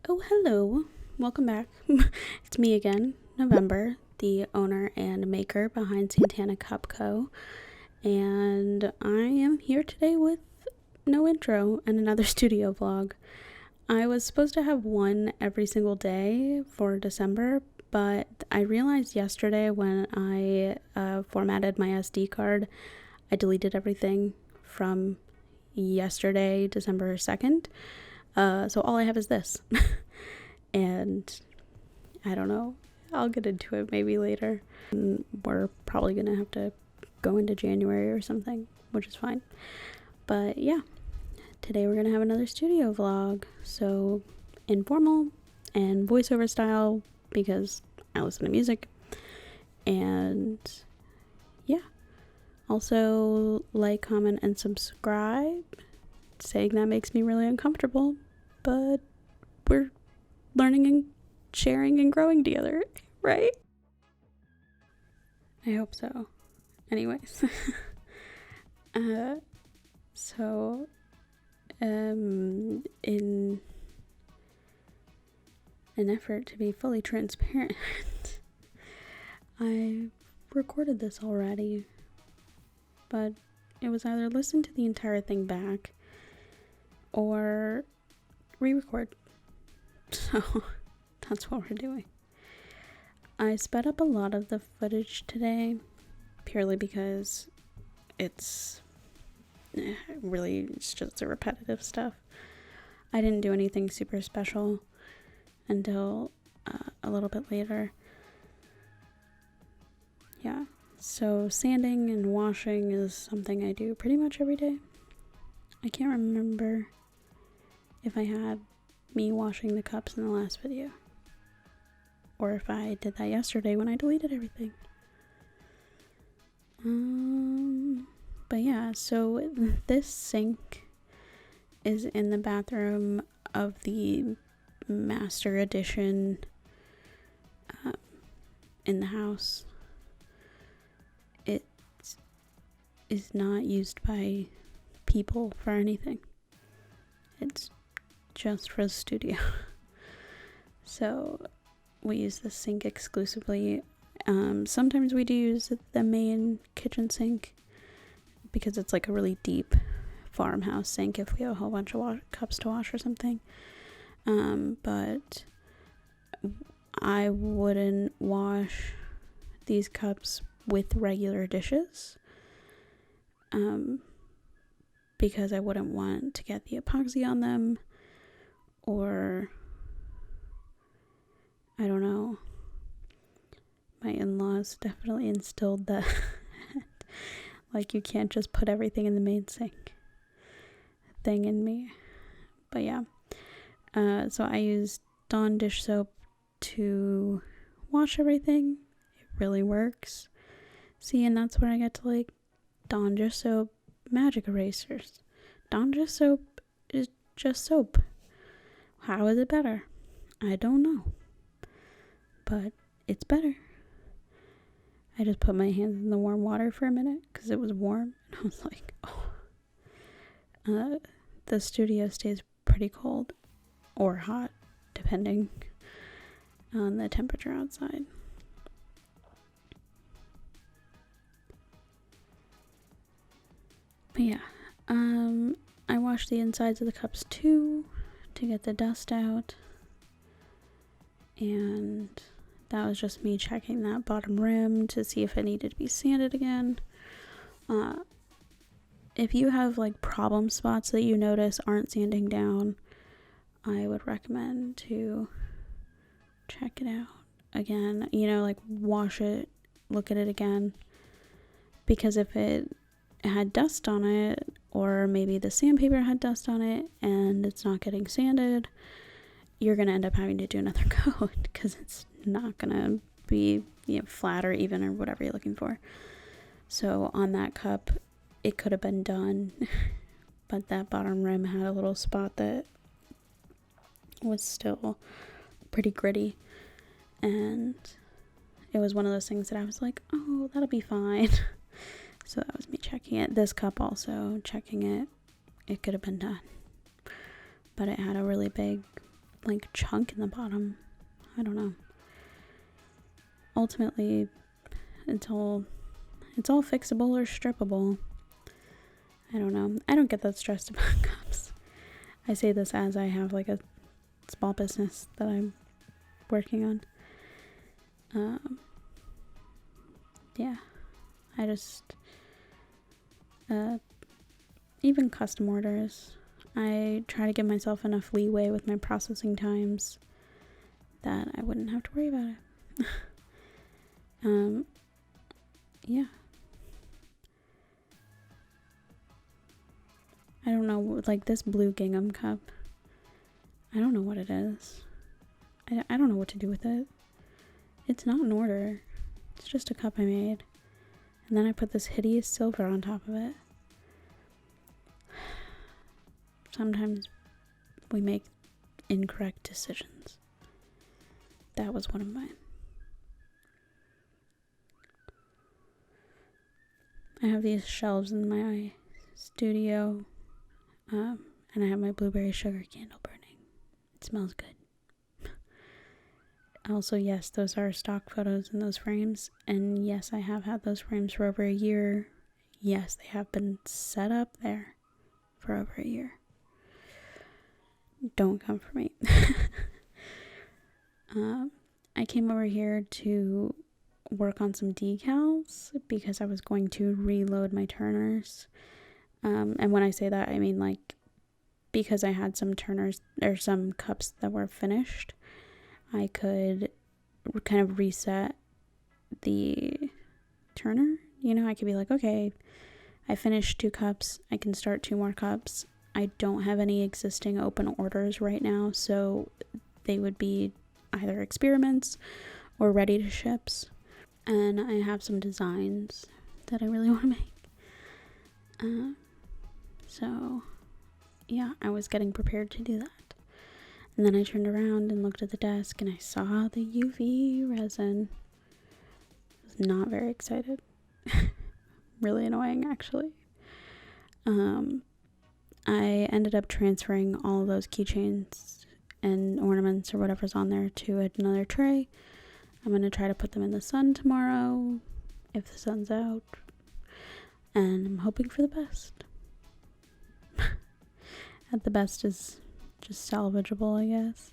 Oh, hello. Welcome back. It's me again, November, the owner and maker behind Santana Cup Co. And I am here today with no intro and another studio vlog. I was supposed to have one every single day for December, but I realized yesterday when I formatted my SD card, I deleted everything from yesterday, December 2nd. So all I have is this. And I don't know. I'll get into it maybe later. We're probably going to have to go into January or something, which is fine. But yeah, today we're going to have another studio vlog. So informal and voiceover style because I listen to music. And yeah. Also like, comment, and subscribe. Saying that makes me really uncomfortable, but we're learning and sharing and growing together, right? I hope so. Anyways. In an effort to be fully transparent, I recorded this already, but it was either listen to the entire thing back or re-record. So that's what we're doing. I sped up a lot of the footage today purely because it's just the repetitive stuff. I didn't do anything super special until a little bit later. Yeah, so sanding and washing is something I do pretty much every day. I can't remember if I had me washing the cups in the last video, or if I did that yesterday when I deleted everything. But yeah, so this sink is in the bathroom of the master edition in the house. It is not used by people for anything. It's just for the studio. So we use the sink exclusively. Sometimes we do use the main kitchen sink because it's like a really deep farmhouse sink if we have a whole bunch of cups to wash or something. But I wouldn't wash these cups with regular dishes because I wouldn't want to get the epoxy on them, or I don't know. My in-laws definitely instilled that like you can't just put everything in the main sink thing in me. But yeah. So I use Dawn dish soap to wash everything. It really works. See, and that's where I get to like Dawn dish soap magic erasers. Dawn dish soap is just soap. How is it better? I don't know. But it's better. I just put my hands in the warm water for a minute because it was warm. And I was like, oh. The studio stays pretty cold or hot, depending on the temperature outside. But yeah, I washed the insides of the cups too to get the dust out. And that was just me checking that bottom rim to see if it needed to be sanded again. If you have like problem spots that you notice aren't sanding down, I would recommend to check it out again. Like wash it, look at it again. Because if it had dust on it, or maybe the sandpaper had dust on it and it's not getting sanded, you're going to end up having to do another coat because it's not going to be flat or even or whatever you're looking for. So on that cup, it could have been done, but that bottom rim had a little spot that was still pretty gritty, and it was one of those things that I was like, oh, that'll be fine. So that was me checking it. This cup also, checking it. It could have been done, but it had a really big like chunk in the bottom. I don't know. Ultimately, it's all fixable or strippable. I don't know. I don't get that stressed about cups. I say this as I have like a small business that I'm working on. Yeah, I just even custom orders, I try to give myself enough leeway with my processing times that I wouldn't have to worry about it. Yeah. I don't know, like this blue gingham cup, I don't know what it is. I don't know what to do with it. It's not an order. It's just a cup I made. And then I put this hideous silver on top of it. Sometimes we make incorrect decisions. That was one of mine. I have these shelves in my studio, and I have my blueberry sugar candle burning. It smells good. Also, yes, those are stock photos in those frames, and yes, I have had those frames for over a year. Yes, they have been set up there for over a year. Don't come for me. I came over here to work on some decals because I was going to reload my turners. And when I say that, I mean like because I had some turners or some cups that were finished, I could kind of reset the turner. You know, I could be like, okay, I finished 2 cups. I can start 2 more cups. I don't have any existing open orders right now, so they would be either experiments or ready to ships. And I have some designs that I really want to make. So, yeah, I was getting prepared to do that. And then I turned around and looked at the desk and I saw the UV resin. I was not very excited. Really annoying, actually. I ended up transferring all of those keychains and ornaments or whatever's on there to another tray. I'm going to try to put them in the sun tomorrow, if the sun's out. And I'm hoping for the best. At the best is just salvageable, I guess.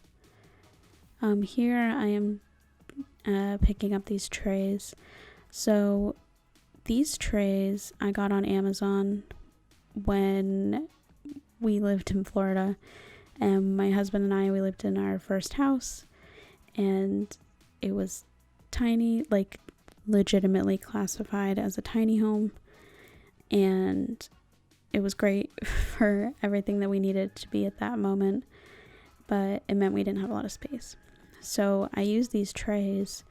Here I am picking up these trays. So these trays I got on Amazon when we lived in Florida, and my husband and we lived in our first house, and it was tiny, like legitimately classified as a tiny home, and it was great for everything that we needed to be at that moment, but it meant we didn't have a lot of space. So I used these trays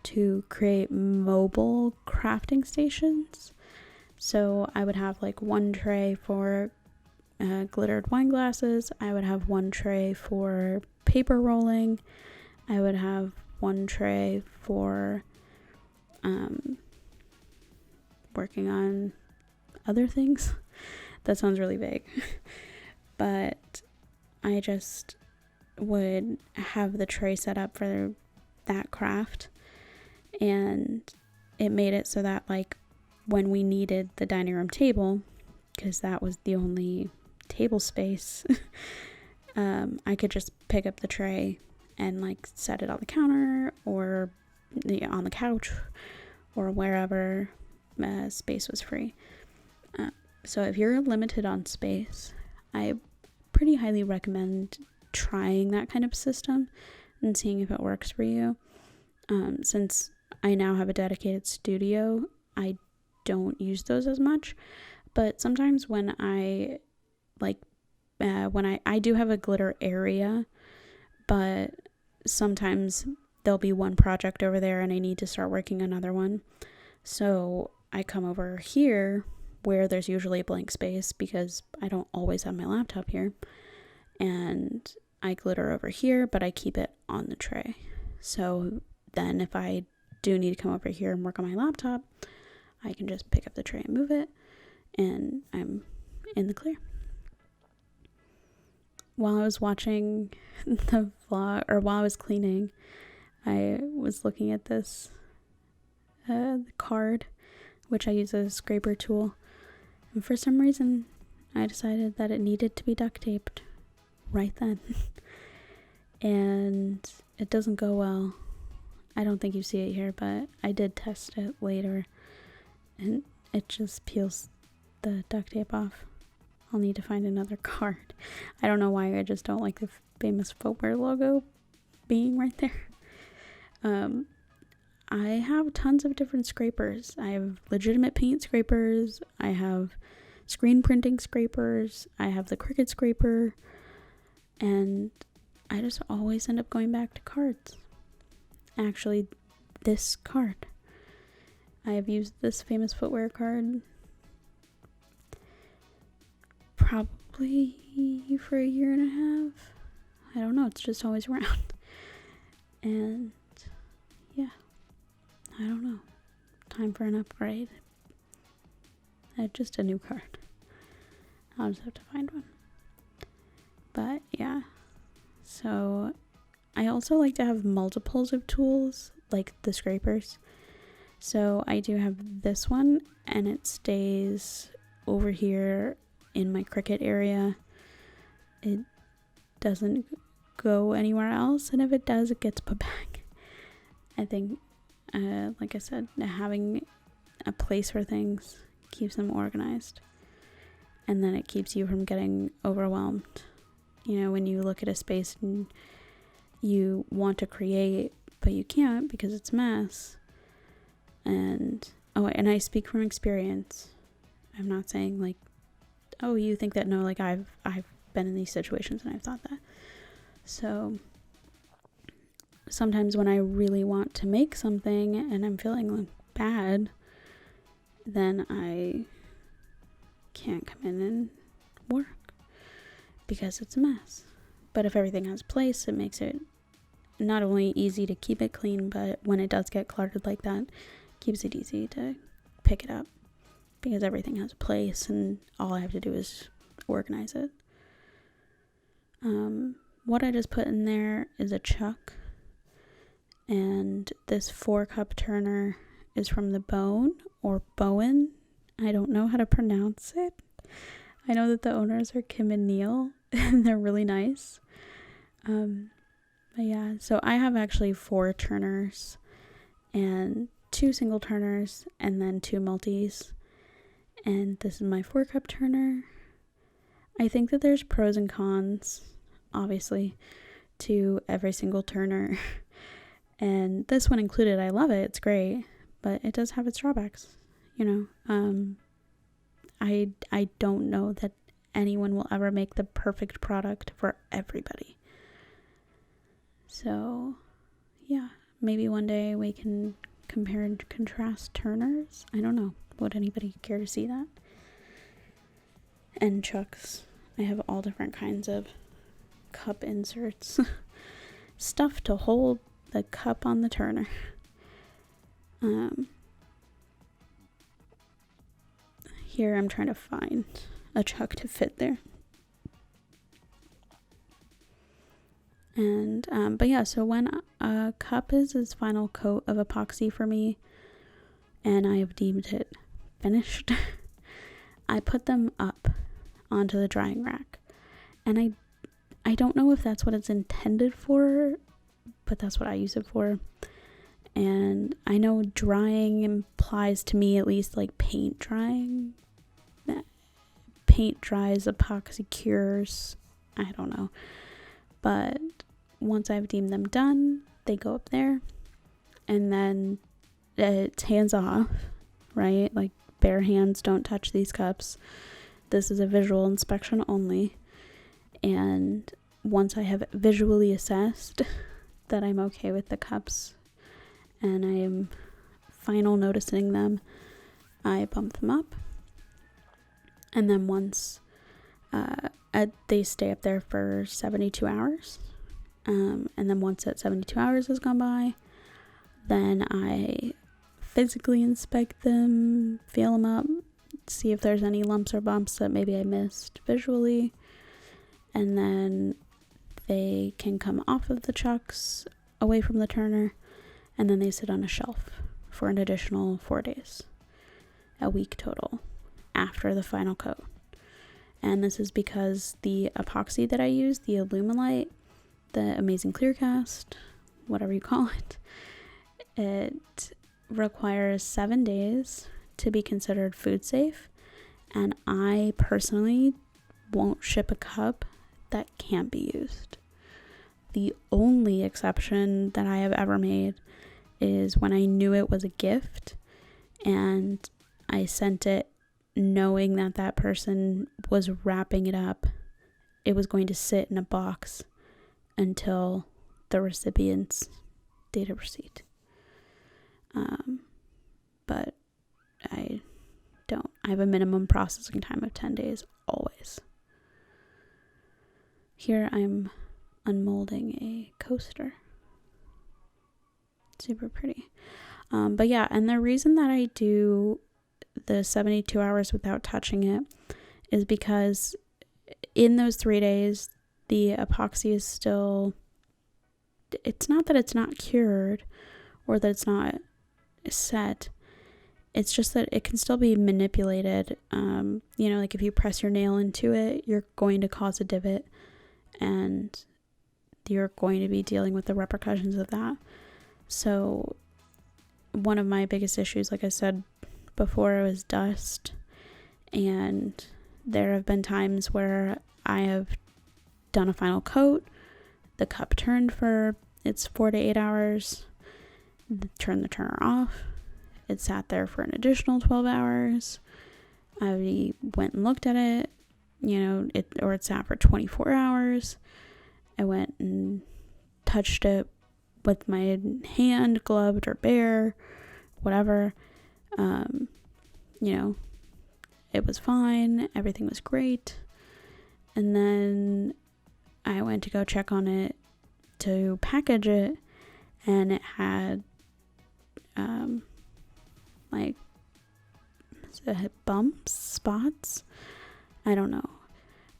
to create mobile crafting stations. So I would have like one tray for glittered wine glasses. I would have one tray for paper rolling. I would have one tray for working on other things. That sounds really vague. But I just would have the tray set up for that craft. And it made it so that like when we needed the dining room table, because that was the only table space, I could just pick up the tray and like set it on the counter or on the couch or wherever space was free. So if you're limited on space, I pretty highly recommend trying that kind of system and seeing if it works for you. Since I now have a dedicated studio, I don't use those as much, but sometimes when I do have a glitter area, but sometimes there'll be one project over there and I need to start working another one. So I come over here where there's usually a blank space because I don't always have my laptop here, and I glitter over here, but I keep it on the tray. So then if I do need to come over here and work on my laptop, I can just pick up the tray and move it, and I'm in the clear. while I was watching the vlog, or while I was cleaning, I was looking at this card, which I use as a scraper tool. And for some reason, I decided that it needed to be duct taped right then. And it doesn't go well. I don't think you see it here, but I did test it later. And it just peels the duct tape off. I'll need to find another card. I don't know why, I just don't like the Famous Footwear logo being right there. I have tons of different scrapers. I have legitimate paint scrapers. I have screen printing scrapers. I have the Cricut scraper. And I just always end up going back to cards. Actually, this card. I have used this Famous Footwear card probably for a year and a half. I don't know, it's just always around. And yeah, I don't know. Time for an upgrade. Just a new card. I'll just have to find one. But yeah, so I also like to have multiples of tools, like the scrapers. So I do have this one, and it stays over here in my Cricut area. It doesn't go anywhere else, and if it does, it gets put back. I think, like I said, having a place for things keeps them organized, and then it keeps you from getting overwhelmed. You know, when you look at a space and you want to create, but you can't because it's a mess. And I speak from experience. I'm not saying like, oh, you think that. No, like I've been in these situations and I've thought that. So sometimes when I really want to make something and I'm feeling like bad, then I can't come in and work because it's a mess. But if everything has place, it makes it not only easy to keep it clean, but when it does get cluttered like that, keeps it easy to pick it up because everything has a place and all I have to do is organize it. What I just put in there is a chuck, and this 4-cup turner is from the Bone or Bowen. I don't know how to pronounce it. I know that the owners are Kim and Neil and they're really nice. But yeah, so I have actually 4 turners and 2 single turners and then 2 multis. And this is my 4-cup turner. I think that there's pros and cons, obviously, to every single turner. And this one included. I love it. It's great. But it does have its drawbacks, you know. I don't know that anyone will ever make the perfect product for everybody. So, yeah, maybe one day we can compare and contrast turners. I don't know. Would anybody care to see that? And chucks. I have all different kinds of cup inserts. Stuff to hold the cup on the turner. Here I'm trying to find a chuck to fit there. And, but yeah, so when a cup is its final coat of epoxy for me, and I have deemed it finished, I put them up onto the drying rack. And I don't know if that's what it's intended for, but that's what I use it for. And I know drying implies to me at least like paint drying. Paint dries, epoxy cures. I don't know. But once I've deemed them done, they go up there. And then it's hands off, right? Like bare hands don't touch these cups. This is a visual inspection only. And once I have visually assessed that I'm okay with the cups and I am final noticing them, I bump them up. And then once they stay up there for 72 hours. And then once that 72 hours has gone by, then I physically inspect them, feel them up, see if there's any lumps or bumps that maybe I missed visually. and then they can come off of the chucks away from the turner, and then they sit on a shelf for an additional 4 days, a week total, after the final coat. And this is because the epoxy that I use, the Alumilite, the Amazing Clear Cast, whatever you call it, it requires 7 days to be considered food safe. And I personally won't ship a cup that can't be used. The only exception that I have ever made is when I knew it was a gift and I sent it knowing that that person was wrapping it up. It was going to sit in a box until the recipient's date of receipt. But I don't. I have a minimum processing time of 10 days, always. Here I'm unmolding a coaster. Super pretty. But yeah, and the reason that I do the 72 hours without touching it is because in those 3 days, the epoxy is still, it's not that it's not cured or that it's not set. It's just that it can still be manipulated. Like if you press your nail into it, you're going to cause a divot and you're going to be dealing with the repercussions of that. So one of my biggest issues, like I said before, was dust. And there have been times where I have done a final coat, the cup turned for its 4 to 8 hours, turned the turner off, it sat there for an additional 12 hours. I went and looked at it, it sat for 24 hours. I went and touched it with my hand, gloved or bare, whatever. It was fine. Everything was great. And then I went to go check on it to package it, and it had bumps, spots, I don't know,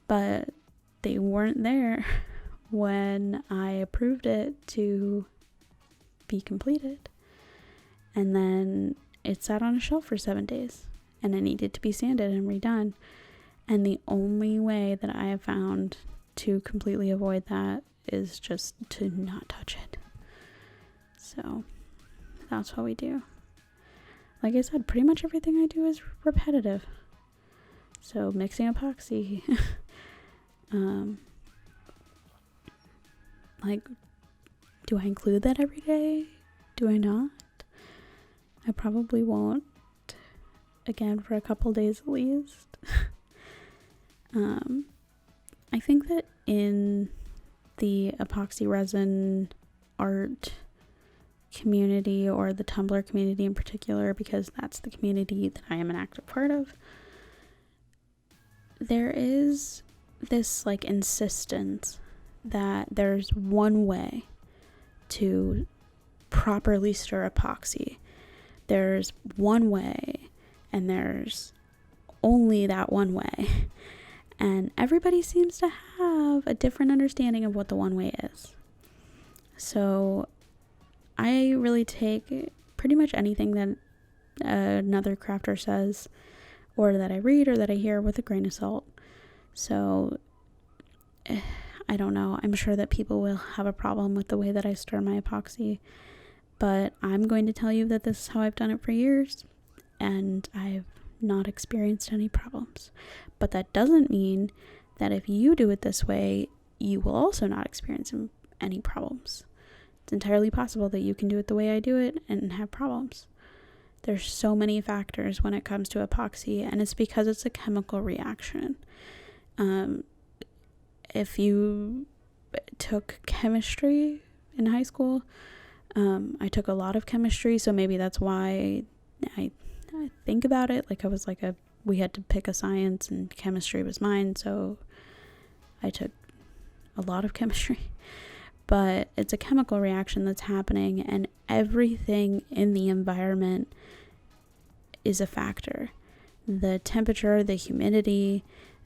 but they weren't there when I approved it to be completed. And then it sat on a shelf for 7 days, and it needed to be sanded and redone. And the only way that I have found to completely avoid that is just to not touch it. So that's what we do. Like I said, pretty much everything I do is repetitive. So mixing epoxy, do I include that every day? Do I not? I probably won't. Again, for a couple days at least. I think that in the epoxy resin art community, or the Tumblr community in particular, because that's the community that I am an active part of, there is this insistence that there's one way to properly stir epoxy. There's one way, and there's only that one way. And everybody seems to have a different understanding of what the one way is. So I really take pretty much anything that another crafter says, or that I read, or that I hear, with a grain of salt. So I don't know. I'm sure that people will have a problem with the way that I stir my epoxy, but I'm going to tell you that this is how I've done it for years, and I've not experienced any problems. But that doesn't mean that if you do it this way, you will also not experience any problems. It's entirely possible that you can do it the way I do it and have problems. There's so many factors when it comes to epoxy, and it's because it's a chemical reaction. If you took chemistry in high school, I took a lot of chemistry, so maybe that's why I think about it. We had to pick a science, and chemistry was mine, so I took a lot of chemistry. But it's a chemical reaction that's happening, and everything in the environment is a factor. The temperature, the humidity,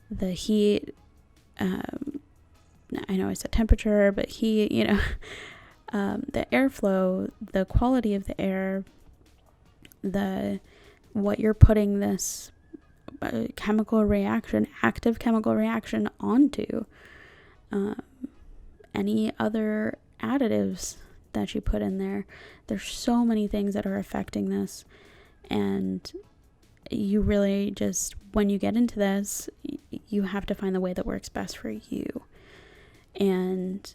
the heat, I know I said temperature, but heat, the airflow, the quality of the air, what you're putting this active chemical reaction onto, any other additives that you put in there. There's so many things that are affecting this, and you really just, when you get into this, you have to find the way that works best for you. And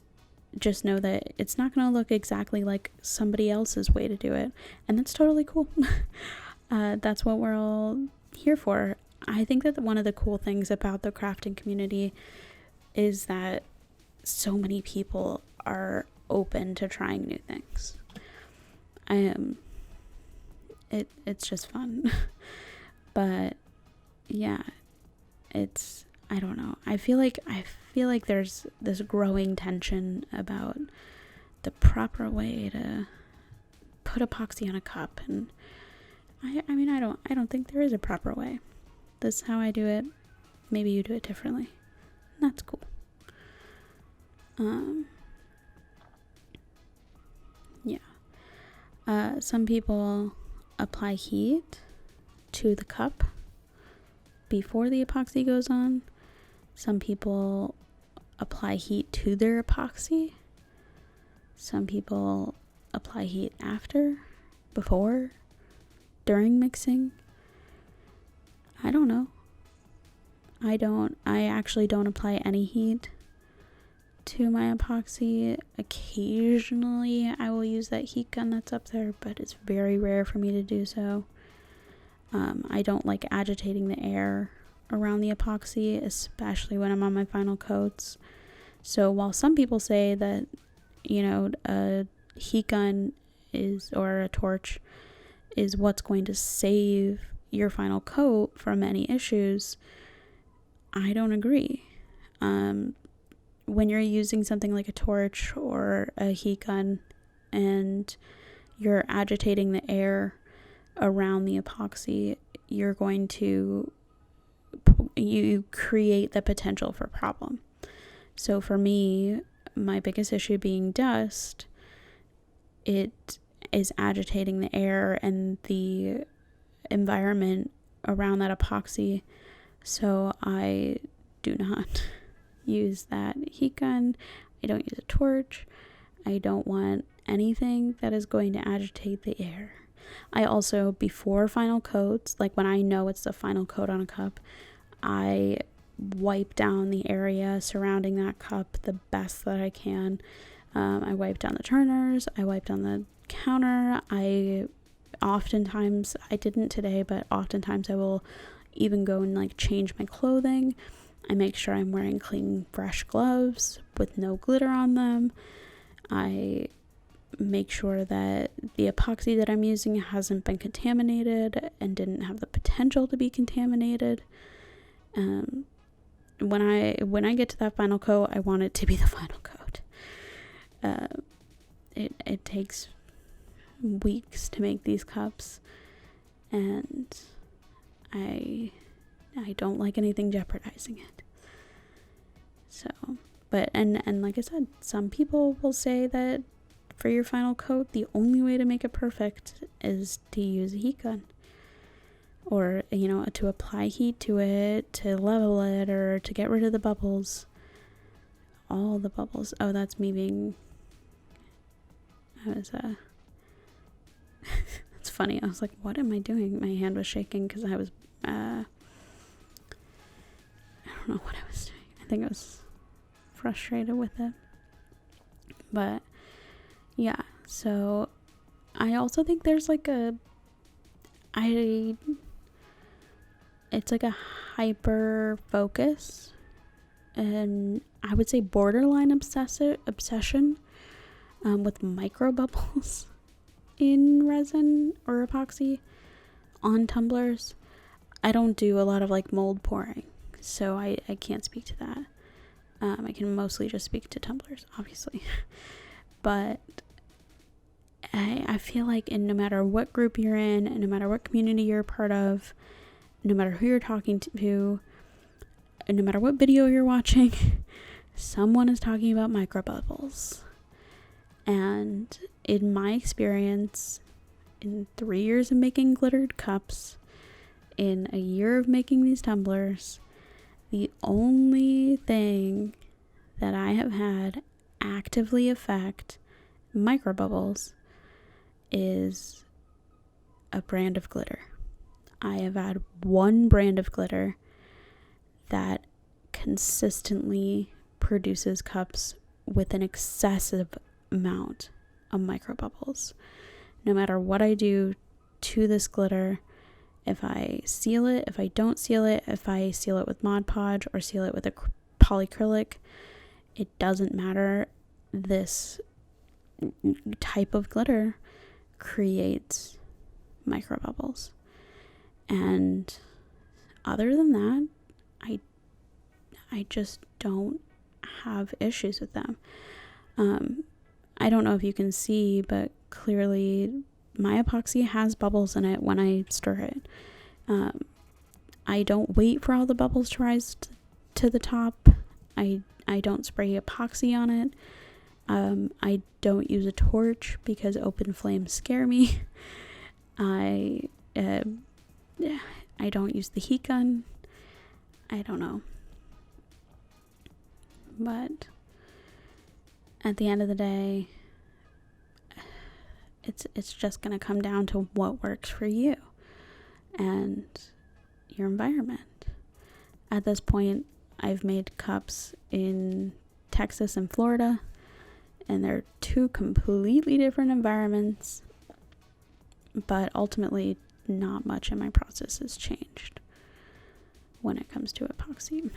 just know that it's not going to look exactly like somebody else's way to do it, and that's totally cool. That's what we're all here for. I think that one of the cool things about the crafting community is that so many people are open to trying new things. It's just fun. But yeah, I don't know. I feel like there's this growing tension about the proper way to put epoxy on a cup, and I mean I don't think there is a proper way. This is how I do it. Maybe you do it differently. That's cool. Some people apply heat to the cup before the epoxy goes on. Some people apply heat to their epoxy. Some people apply heat after, before, during mixing. I don't know. I actually don't apply any heat to my epoxy. Occasionally I will use that heat gun that's up there, but it's very rare for me to do so. I don't like agitating the air around the epoxy, especially when I'm on my final coats. So while some people say that, a heat gun or a torch is what's going to save your final coat from any issues, I don't agree. When you're using something like a torch or a heat gun and you're agitating the air around the epoxy, you create the potential for problem. So for me, my biggest issue being dust, it is agitating the air and the environment around that epoxy. So I do not use that heat gun. I don't use a torch. I don't want anything that is going to agitate the air. I also, before final coats, like when I know it's the final coat on a cup, I wipe down the area surrounding that cup the best that I can. I wipe down the turners. I wipe down the counter. I didn't today, but oftentimes I will even go and change my clothing. I make sure I'm wearing clean, fresh gloves with no glitter on them. I make sure that the epoxy that I'm using hasn't been contaminated and didn't have the potential to be contaminated. When I get to that final coat, I want it to be the final coat. It takes weeks to make these cups, and I don't like anything jeopardizing it. So, but and like I said, some people will say that for your final coat, the only way to make it perfect is to use a heat gun, or to apply heat to it, to level it, or to get rid of the bubbles. All the bubbles. Oh, that's me being. It's funny. I was like, what am I doing? My hand was shaking because I was. I don't know what I was doing. I think I was frustrated with it. But yeah, so I also think there's it's like a hyper focus, and I would say borderline obsession with micro bubbles in resin or epoxy on tumblers. I don't do a lot of mold pouring, so I can't speak to that. I can mostly just speak to tumblers, obviously. But I feel like no matter what group you're in, and no matter what community you're a part of, no matter who you're talking to, and no matter what video you're watching, someone is talking about microbubbles. And in my experience, in 3 years of making glittered cups, in a year of making these tumblers, the only thing that I have had actively affect microbubbles is a brand of glitter. I have had one brand of glitter that consistently produces cups with an excessive amount of microbubbles. No matter what I do to this glitter, if I seal it, if I don't seal it, if I seal it with Mod Podge or seal it with a polyacrylic, it doesn't matter. This type of glitter creates microbubbles. And other than that, I just don't have issues with them. I don't know if you can see, but clearly my epoxy has bubbles in it when I stir it. I don't wait for all the bubbles to rise to the top. I don't spray epoxy on it. I don't use a torch because open flames scare me. I don't use the heat gun. I don't know. But at the end of the day, it's just going to come down to what works for you and your environment. At this point, I've made cups in Texas and Florida, and they're two completely different environments, but ultimately not much in my process has changed when it comes to epoxy.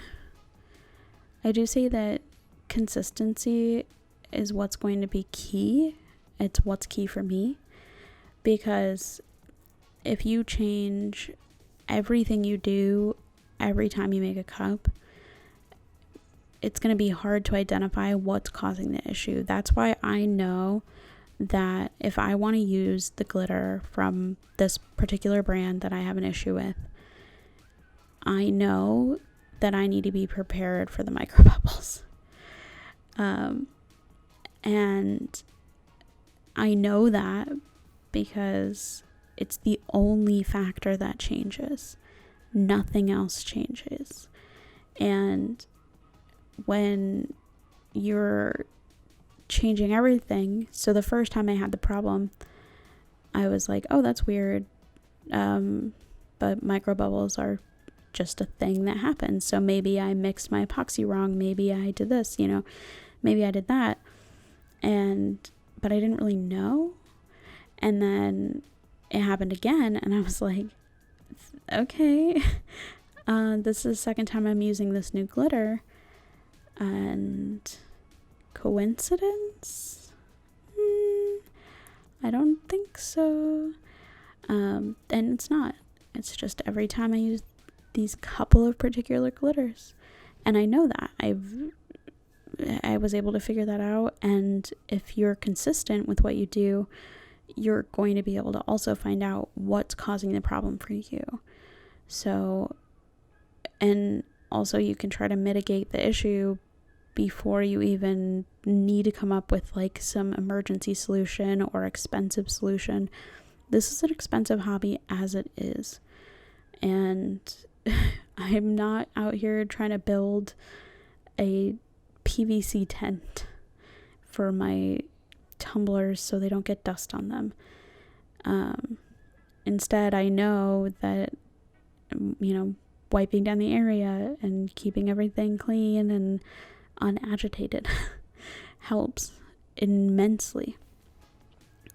I do say that consistency is what's going to be key. It's what's key for me, because if you change everything you do every time you make a cup, it's going to be hard to identify what's causing the issue. That's why I know that if I want to use the glitter from this particular brand that I have an issue with, I know that I need to be prepared for the microbubbles. And I know that because it's the only factor that changes. Nothing else changes. And when you're changing everything, so the first time I had the problem, I was like, oh, that's weird. But microbubbles are just a thing that happens. So maybe I mixed my epoxy wrong. Maybe I did this, maybe I did that. But I didn't really know. And then it happened again, and I was like, okay, this is the second time I'm using this new glitter. And coincidence? I don't think so. And it's not. It's just every time I use these couple of particular glitters. And I know that. I was able to figure that out. And if you're consistent with what you do, you're going to be able to also find out what's causing the problem for you. So, and also you can try to mitigate the issue before you even need to come up with like some emergency solution or expensive solution. This is an expensive hobby as it is. And I'm not out here trying to build a PVC tent for my tumblers so they don't get dust on them. Instead, I know that, wiping down the area and keeping everything clean and unagitated helps immensely.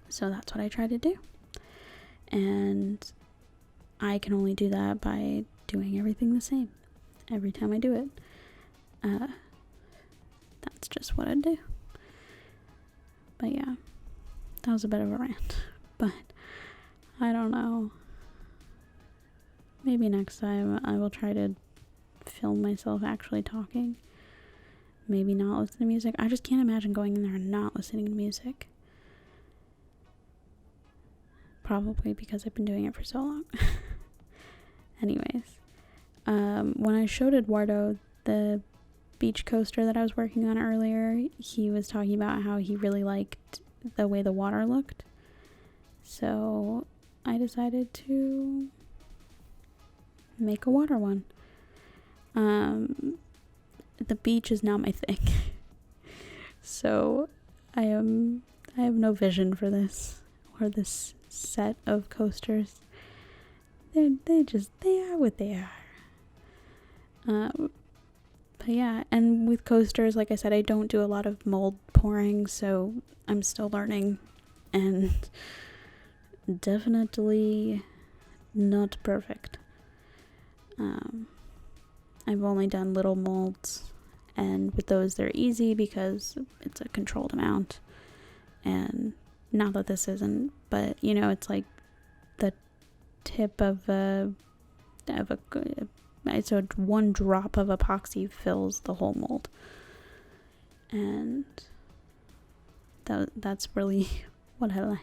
So that's what I try to do. And I can only do that by doing everything the same every time I do it. That's just what I do. But yeah, that was a bit of a rant. But I don't know. Maybe next time I will try to film myself actually talking. Maybe not listen to music. I just can't imagine going in there and not listening to music. Probably because I've been doing it for so long. Anyways, when I showed Eduardo the beach coaster that I was working on earlier, he was talking about how he really liked the way the water looked. So I decided to make a water one. The beach is not my thing. So I have no vision for this or this set of coasters. They are what they are. But yeah, and with coasters, like I said, I don't do a lot of mold pouring, so I'm still learning, and definitely not perfect. I've only done little molds, and with those they're easy because it's a controlled amount, and not that this isn't, but you know, it's like the tip of so one drop of epoxy fills the whole mold, and that's really what I like.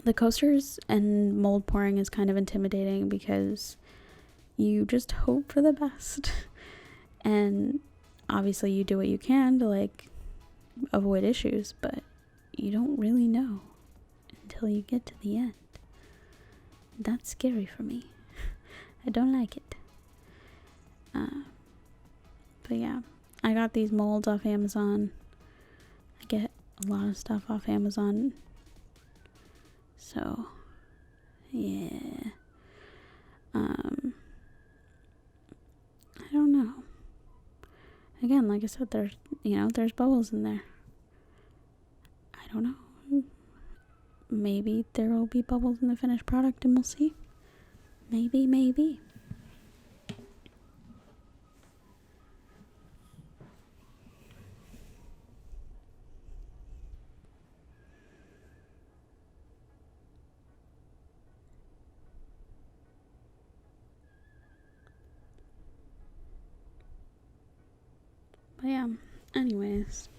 The coasters and mold pouring is kind of intimidating because you just hope for the best, and obviously you do what you can to like avoid issues, but you don't really know until you get to the end. That's scary for me. I don't like it. But yeah, I got these molds off Amazon. I get a lot of stuff off Amazon. So, yeah. I don't know. Again, like I said, there's bubbles in there. I don't know. Maybe there will be bubbles in the finished product and we'll see. Maybe. But yeah, anyways.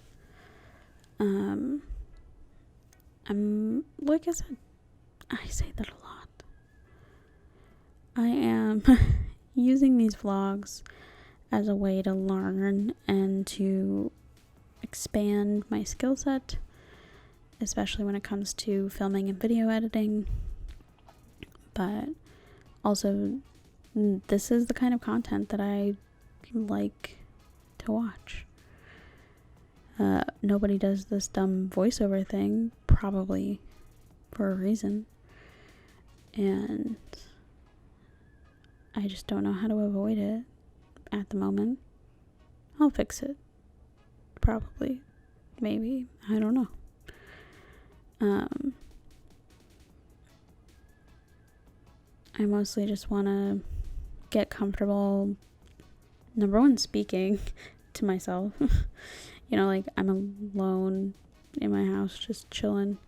I'm, like I said, I say that a lot. I am using these vlogs as a way to learn and to expand my skill set, especially when it comes to filming and video editing. But also, this is the kind of content that I like to watch. Nobody does this dumb voiceover thing, probably for a reason. And I just don't know how to avoid it at the moment. I'll fix it. Probably. Maybe. I don't know. I mostly just want to get comfortable, number one, speaking to myself. You know, like I'm alone in my house just chilling.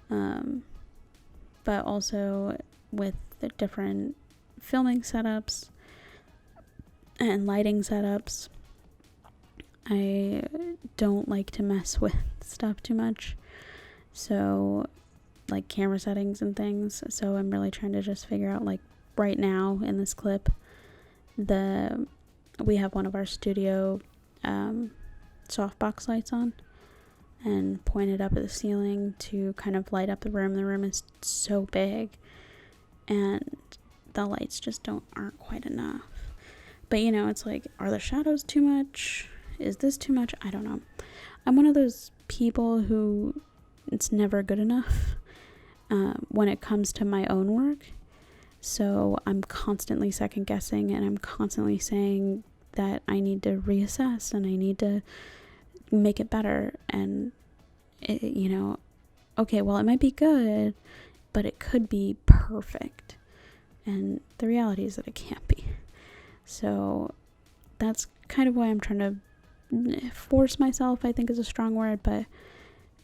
But also with the different filming setups and lighting setups, I don't like to mess with stuff too much. So like camera settings and things. So I'm really trying to just figure out, like right now in this clip, we have one of our studio softbox lights on and pointed up at the ceiling to kind of light up the room. The room is so big and the lights just aren't quite enough. But you know, it's like, are the shadows too much? Is this too much? I don't know. I'm one of those people who it's never good enough when it comes to my own work. So I'm constantly second guessing, and I'm constantly saying that I need to reassess and I need to make it better. And you know, okay, well, it might be good, but it could be perfect. And the reality is that it can't be. So that's kind of why I'm trying to force myself, I think is a strong word, but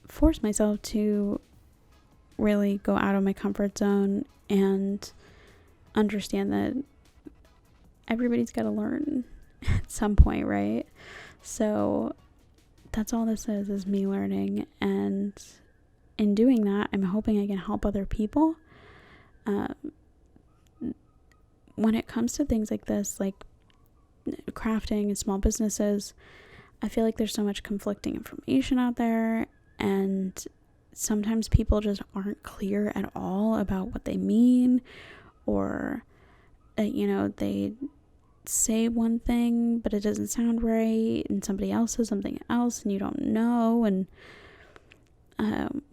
force myself to really go out of my comfort zone and understand that everybody's got to learn at some point, right? So that's all this is me learning, and in doing that, I'm hoping I can help other people. When it comes to things like this, like crafting and small businesses, I feel like there's so much conflicting information out there, and sometimes people just aren't clear at all about what they mean, or they say one thing but it doesn't sound right, and somebody else says something else and you don't know. And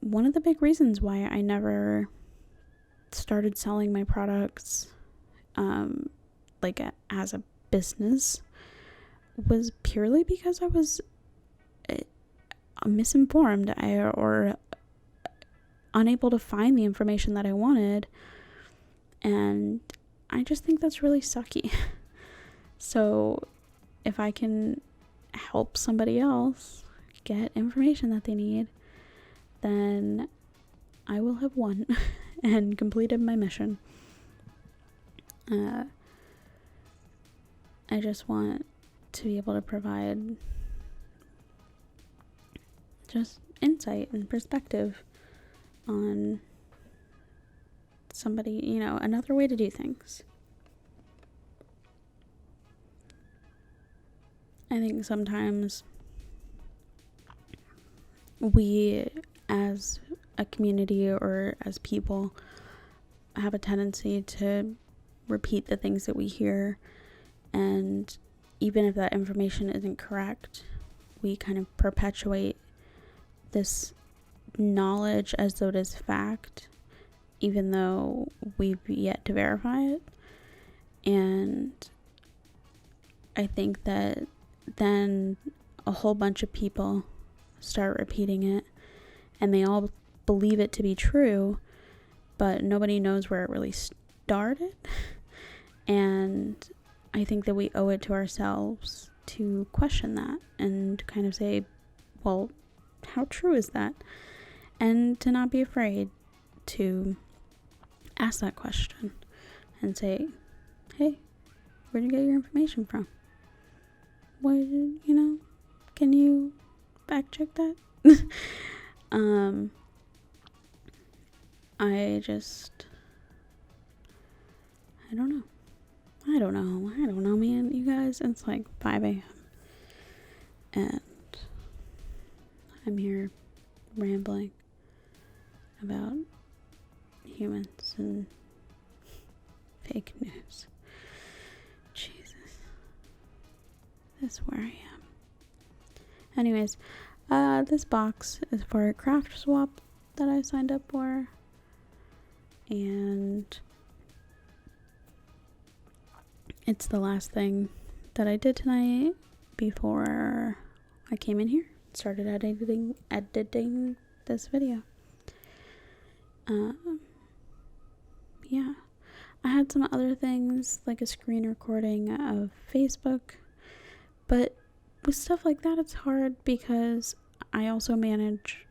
one of the big reasons why I never started selling my products as a business was purely because I was misinformed or unable to find the information that I wanted, and I just think that's really sucky. So if I can help somebody else get information that they need, then I will have won and completed my mission. I just want to be able to provide just insight and perspective on somebody, another way to do things. I think sometimes we, as a community or as people, have a tendency to repeat the things that we hear, and even if that information isn't correct, we kind of perpetuate this knowledge as though it is fact, even though we've yet to verify it. And I think that then a whole bunch of people start repeating it, and they all believe it to be true, but nobody knows where it really started. And I think that we owe it to ourselves to question that and kind of say, well, how true is that? And to not be afraid to ask that question and say, hey, where'd you get your information from? Can you fact check that? I don't know, man. You guys, it's like 5 a.m. and I'm here rambling about humans and fake news. Jesus. That's where I am. Anyways, this box is for a craft swap that I signed up for. And it's the last thing that I did tonight before I came in here, started editing this video. Yeah, I had some other things like a screen recording of Facebook, but with stuff like that, it's hard because I also manage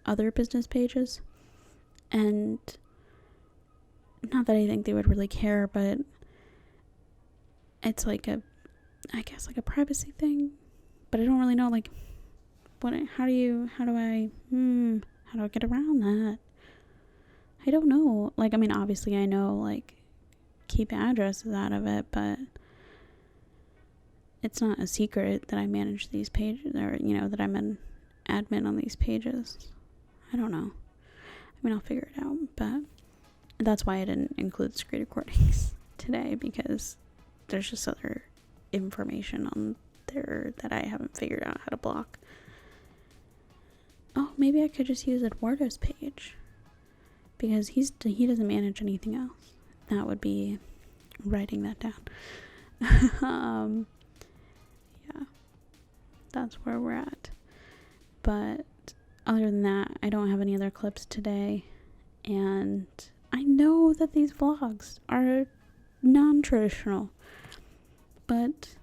other business pages, and not that I think they would really care, but it's like a privacy thing. But I don't really know, like, how do I get around that? I don't know. Like, I mean, obviously I know, like, keep addresses out of it, but it's not a secret that I manage these pages, or, that I'm an admin on these pages. I don't know. I mean, I'll figure it out, but that's why I didn't include the screen recordings today, because there's just other information on there that I haven't figured out how to block. Oh, maybe I could just use Eduardo's page, because he doesn't manage anything else. That would be writing that down. Yeah, that's where we're at. But other than that, I don't have any other clips today. And I know that these vlogs are non-traditional, but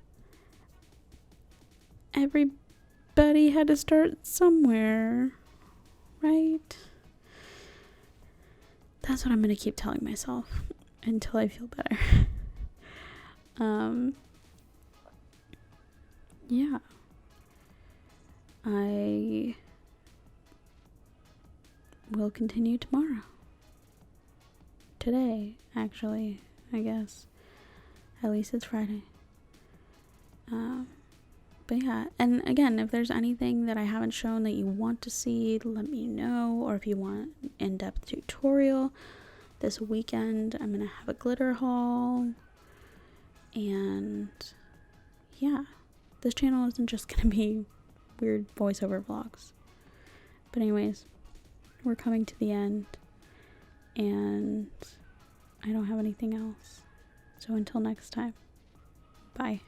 everybody had to start somewhere, right? That's what I'm going to keep telling myself until I feel better. Yeah. I will continue tomorrow. Today, actually, I guess. At least it's Friday. But yeah, and again, if there's anything that I haven't shown that you want to see, let me know. Or if you want an in-depth tutorial, this weekend I'm gonna have a glitter haul. And yeah, this channel isn't just gonna be weird voiceover vlogs. But anyways, we're coming to the end, and I don't have anything else. So until next time, bye.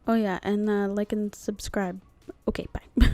Oh yeah, and like and subscribe. Okay, bye.